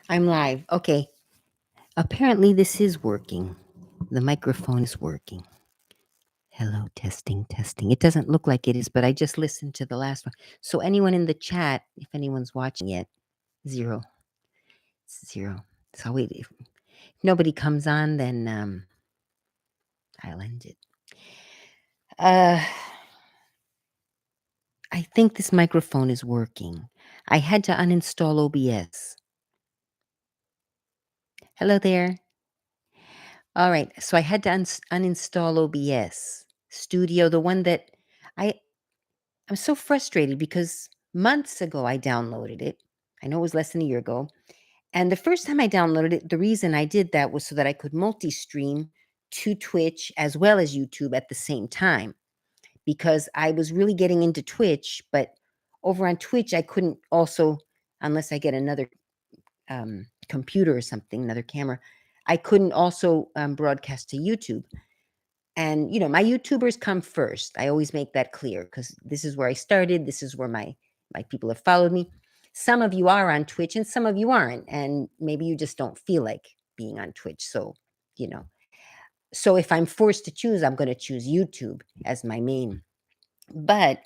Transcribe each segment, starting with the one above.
I'm live. Okay. Apparently, this is working. The microphone is working. Hello, testing, testing. It doesn't look like it is, but I just listened to the last one. So, anyone in the chat, if anyone's watching it, zero. It's zero. So, wait. If nobody comes on, then I'll end it. Uh, I think this microphone is working. I had to uninstall OBS. Hello there. All right. So, I had to uninstall OBS Studio, the one that I I'm so frustrated because months ago I downloaded it. I know it was less than a year ago. And the first time I downloaded it, the reason I did that was so that I could multi stream to Twitch as well as YouTube at the same time because I was really getting into Twitch. But over on Twitch, I couldn't also, unless I get another computer or something, another camera, I couldn't also broadcast to YouTube. And, my YouTubers come first. I always make that clear because this is where I started. This is where my people have followed me. Some of you are on Twitch and some of you aren't. And maybe you just don't feel like being on Twitch. So, you know. So if I'm forced to choose, I'm going to choose YouTube as my main. But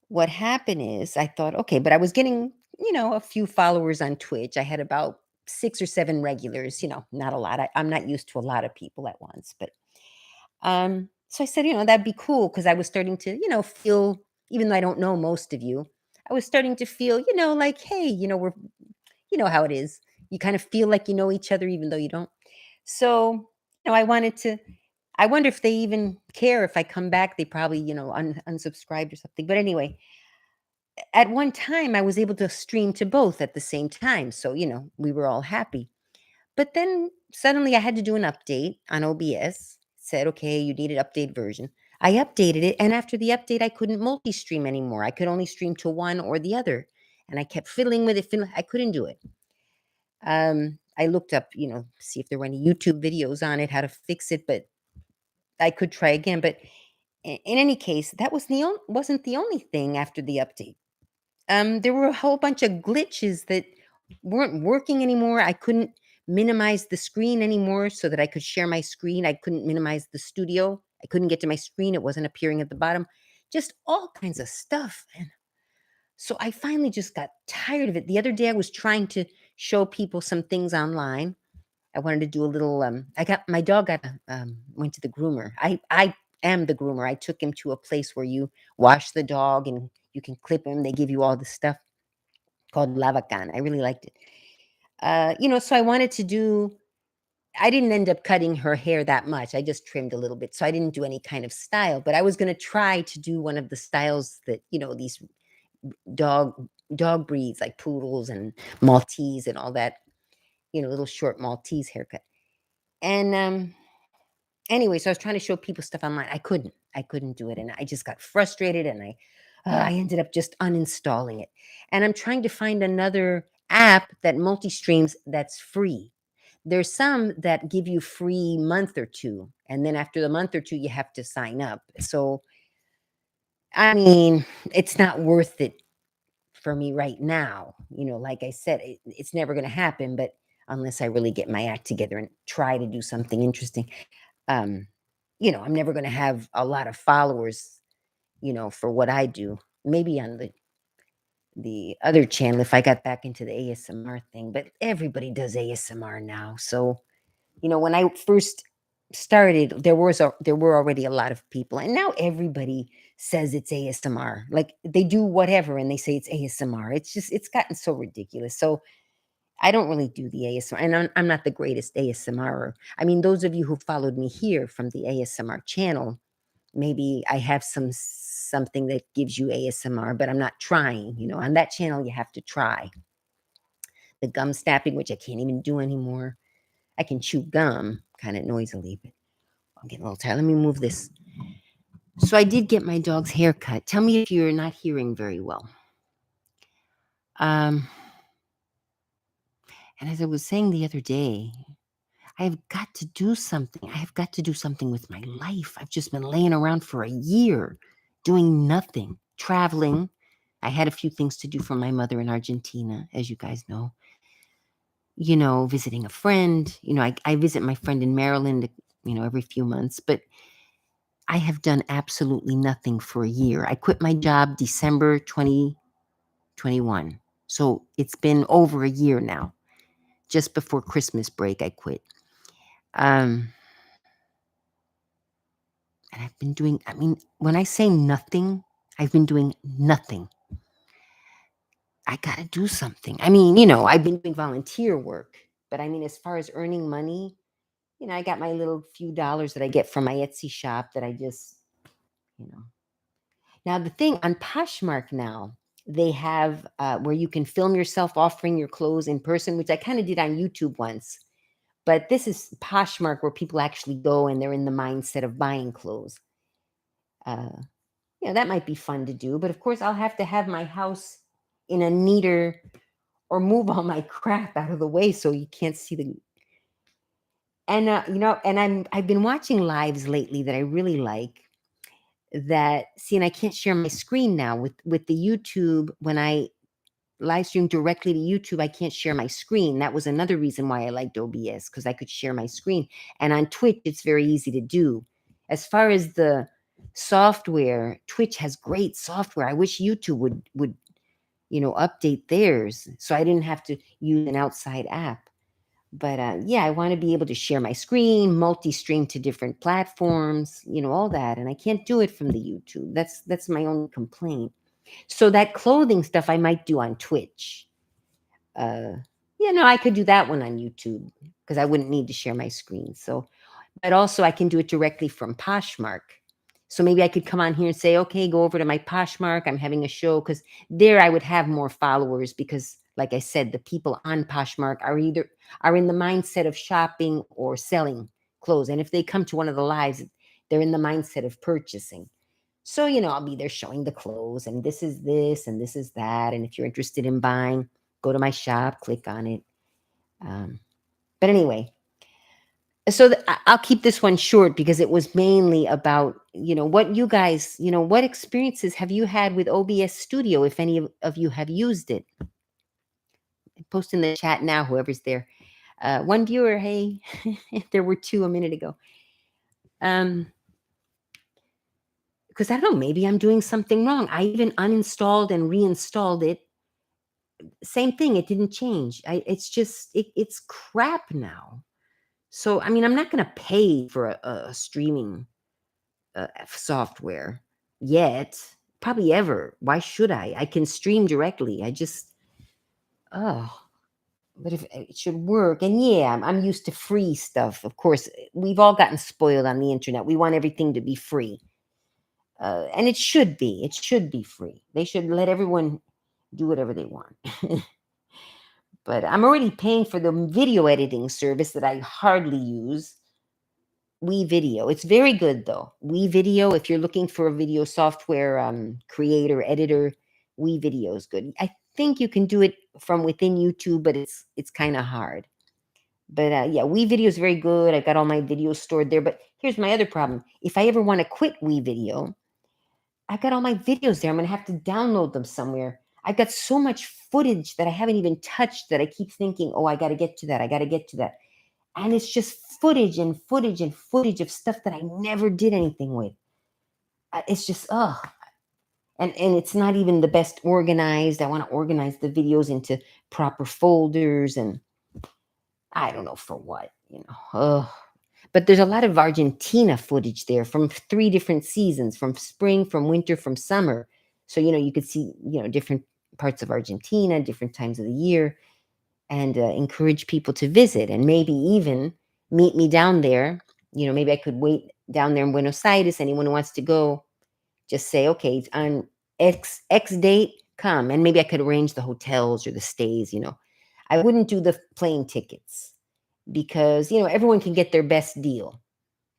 what happened is I thought, okay, but I was getting, a few followers on Twitch. I had about 6 or 7 regulars, not a lot. I'm not used to a lot of people at once, but so I said, that'd be cool because I was starting to, feel, even though I don't know most of you, I was starting to feel, like, hey, we're, how it is. You kind of feel like you know each other, even though you don't. So, I wanted to, I wonder if they even care if I come back. They probably, unsubscribed or something. But anyway, at one time, I was able to stream to both at the same time. So, we were all happy. But then suddenly I had to do an update on OBS. Said, okay, you need an update version. I updated it, and after the update, I couldn't multi-stream anymore. I could only stream to one or the other, and I kept fiddling with it. I couldn't do it. I looked up, see if there were any YouTube videos on it, how to fix it, but I could try again. But in any case, that wasn't the only thing after the update. There were a whole bunch of glitches that weren't working anymore. I couldn't minimize the screen anymore so that I could share my screen. I couldn't minimize the studio. I couldn't get to my screen. It wasn't appearing at the bottom. Just all kinds of stuff. And so I finally just got tired of it. The other day I was trying to show people some things online. I wanted to do a little I got my dog got went to the groomer. I am the groomer. I took him to a place where you wash the dog and you can clip him. They give you all the stuff called Lavacan. I really liked it. So I wanted to do, I didn't end up cutting her hair that much. I just trimmed a little bit. So I didn't do any kind of style, but I was going to try to do one of the styles that, these dog breeds like poodles and Maltese and all that, little short Maltese haircut. And anyway, so I was trying to show people stuff online. I couldn't do it. And I just got frustrated and I ended up just uninstalling it. And I'm trying to find another app that multi-streams that's free. There's some that give you free month or two. And then after the month or two, you have to sign up. So, I mean, it's not worth it for me right now. Like I said, it's never going to happen, but unless I really get my act together and try to do something interesting. Um, I'm never going to have a lot of followers, for what I do. Maybe on the other channel if I got back into the ASMR thing, but everybody does ASMR now. So, when I first started, there were already a lot of people, and now everybody says it's ASMR. Like they do whatever and they say it's ASMR. It's gotten so ridiculous. So I don't really do the ASMR, and I'm not the greatest ASMR. I mean, those of you who followed me here from the ASMR channel, maybe I have something that gives you ASMR, but I'm not trying. On that channel, you have to try. The gum snapping, which I can't even do anymore. I can chew gum kind of noisily, but I'm getting a little tired. Let me move this. So I did get my dog's hair cut. Tell me if you're not hearing very well. And as I was saying the other day, I have got to do something. I have got to do something with my life. I've just been laying around for a year doing nothing, traveling. I had a few things to do for my mother in Argentina, as you guys know. visiting a friend. I visit my friend in Maryland, every few months, but I have done absolutely nothing for a year. I quit my job December 2021. So it's been over a year now. Just before Christmas break, I quit. Um, and I've been doing, when I say nothing, I've been doing nothing. I got to do something. I've been doing volunteer work, but as far as earning money, I got my little few dollars that I get from my Etsy shop that I just, you know. Now, the thing on Poshmark now, they have where you can film yourself offering your clothes in person, which I kind of did on YouTube once. But this is Poshmark where people actually go and they're in the mindset of buying clothes. Uh, that might be fun to do. But of course, I'll have to have my house in a neater or move all my crap out of the way so you can't see the. And I've been watching lives lately that I really like. And I can't share my screen now with the YouTube. When I live stream directly to YouTube, I can't share my screen. That was another reason why I liked OBS, because I could share my screen. And on Twitch, it's very easy to do. As far as the software, Twitch has great software. I wish YouTube would update theirs so I didn't have to use an outside app. But I want to be able to share my screen, multi-stream to different platforms, all that. And I can't do it from the YouTube. That's my only complaint. So that clothing stuff I might do on Twitch. I could do that one on YouTube because I wouldn't need to share my screen. But also I can do it directly from Poshmark. So maybe I could come on here and say, okay, go over to my Poshmark. I'm having a show, because there I would have more followers because, like I said, the people on Poshmark are in the mindset of shopping or selling clothes. And if they come to one of the lives, they're in the mindset of purchasing. So, I'll be there showing the clothes, and this is this and this is that. And if you're interested in buying, go to my shop, click on it. But anyway, so I'll keep this one short because it was mainly about, what you guys, what experiences have you had with OBS Studio, if any of you have used it? Post in the chat now, whoever's there. One viewer, hey, there were two a minute ago. Because I don't know, maybe I'm doing something wrong. I even uninstalled and reinstalled it. Same thing, it didn't change. It's crap now. So, I'm not going to pay for a streaming software yet, probably ever. Why should I? I can stream directly. But if it should work, and I'm used to free stuff. Of course, we've all gotten spoiled on the internet. We want everything to be free. And it should be free. They should let everyone do whatever they want. But I'm already paying for the video editing service that I hardly use. WeVideo. It's very good though. WeVideo, if you're looking for a video software creator, editor, WeVideo is good. I think you can do it from within YouTube, but it's kind of hard. But WeVideo is very good. I've got all my videos stored there. But here's my other problem. If I ever want to quit WeVideo, I've got all my videos there. I'm going to have to download them somewhere. I've got so much footage that I haven't even touched that I keep thinking, oh, I got to get to that. I got to get to that. And it's just footage and footage and footage of stuff that I never did anything with. It's just, and it's not even the best organized. I want to organize the videos into proper folders, and I don't know for what, But there's a lot of Argentina footage there from 3 different seasons, from spring, from winter, from summer. So, you could see, different parts of Argentina, different times of the year, and encourage people to visit and maybe even meet me down there. Maybe I could wait down there in Buenos Aires. Anyone who wants to go, just say, okay, on X date, come. And maybe I could arrange the hotels or the stays. I wouldn't do the plane tickets because, everyone can get their best deal.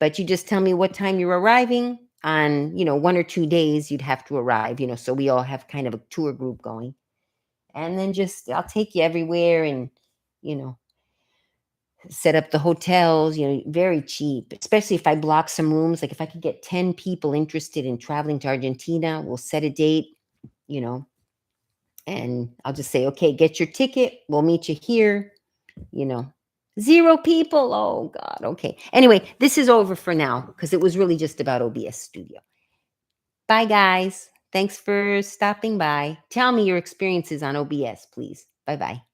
But you just tell me what time you're arriving on, 1 or 2 days you'd have to arrive, so we all have kind of a tour group going. And then I'll take you everywhere and, set up the hotels, very cheap, especially if I block some rooms. Like if I could get 10 people interested in traveling to Argentina, we'll set a date, and I'll just say, okay, get your ticket. We'll meet you here. you know. 0 people. Oh God. Okay. Anyway, this is over for now because it was really just about OBS Studio. Bye, guys. Thanks for stopping by. Tell me your experiences on OBS, please. Bye bye.